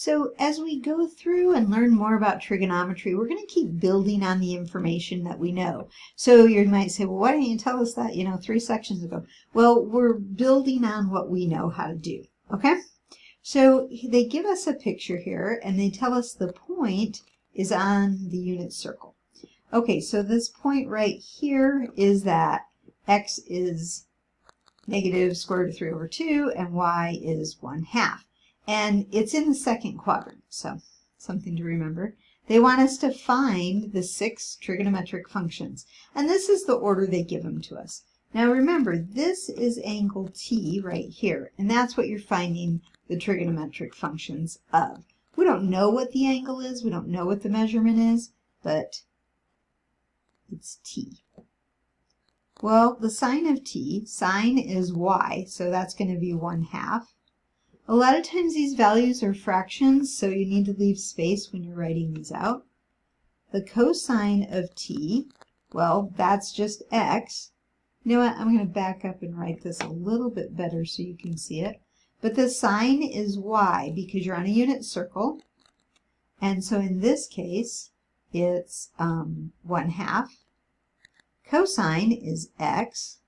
So as we go through and learn more about trigonometry, we're going to keep building on the information that we know. So you might say, well, why didn't you tell us that, 3 sections ago? Well, we're building on what we know how to do, okay? So they give us a picture here, and they tell us the point is on the unit circle. Okay, so this point right here is that x is negative square root of 3 over 2, and y is 1/2. And it's in the second quadrant, so something to remember. They want us to find the 6 trigonometric functions, and this is the order they give them to us. Now remember, this is angle T right here, and that's what you're finding the trigonometric functions of. We don't know what the angle is, we don't know what the measurement is, but it's T. Well, the sine of T, sine is y, so that's going to be 1/2. A lot of times these values are fractions, so you need to leave space when you're writing these out. The cosine of T, well, that's just x. You know what, I'm going to back up and write this a little bit better so you can see it. But the sine is y because you're on a unit circle. And so in this case, it's 1/2. Cosine is x,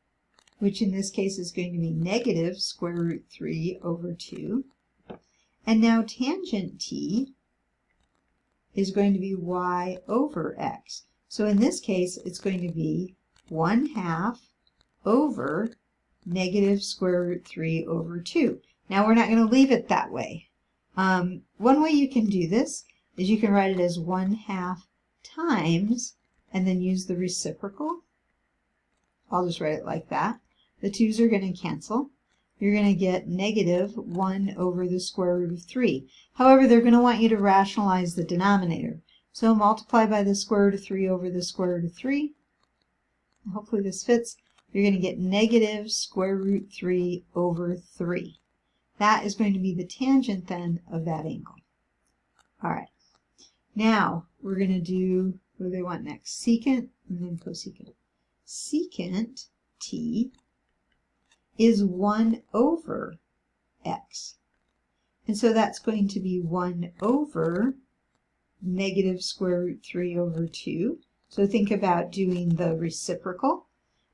which in this case is going to be negative square root 3 over 2. And now tangent T is going to be y over x. So in this case, it's going to be 1/2 over negative square root 3 over 2. Now we're not going to leave it that way. One way you can do this is you can write it as 1/2 times and then use the reciprocal. I'll just write it like that. The 2's are going to cancel. You're going to get negative 1 over the square root of 3. However, they're going to want you to rationalize the denominator. So multiply by the square root of 3 over the square root of 3. Hopefully this fits. You're going to get negative square root 3 over 3. That is going to be the tangent then of that angle. All right. Now we're going to do, what do they want next? Secant and then cosecant. Secant T is 1 over x. And so that's going to be 1 over negative square root 3 over 2. So think about doing the reciprocal.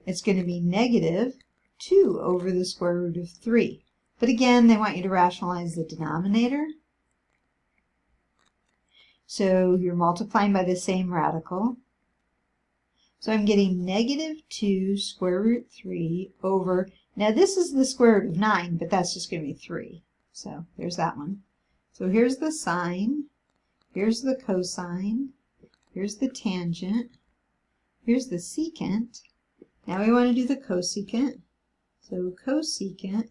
It's going to be negative 2 over the square root of 3. But again, they want you to rationalize the denominator. So you're multiplying by the same radical. So I'm getting negative 2 square root 3 over, now this is the square root of 9, but that's just going to be 3. So there's that one. So here's the sine, here's the cosine, here's the tangent, here's the secant. Now we want to do the cosecant. So cosecant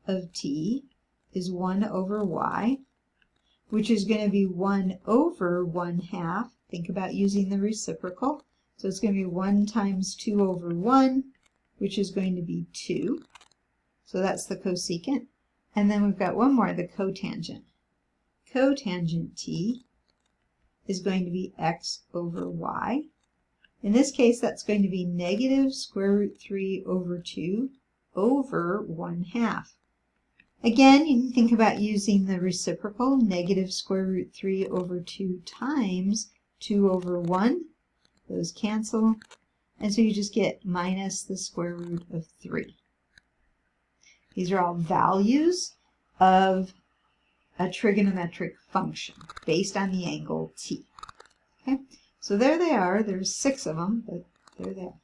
of T is 1 over y, which is going to be 1 over 1/2. Think about using the reciprocal. So it's going to be 1 times 2 over 1, which is going to be 2. So that's the cosecant. And then we've got one more, the cotangent. Cotangent T is going to be x over y. In this case, that's going to be negative square root 3 over 2 over 1/2. Again, you can think about using the reciprocal, negative square root 3 over 2 times 2 over 1. Those cancel, and so you just get minus the square root of 3. These are all values of a trigonometric function based on the angle T. Okay, so there they are. There's 6 of them, but they're there.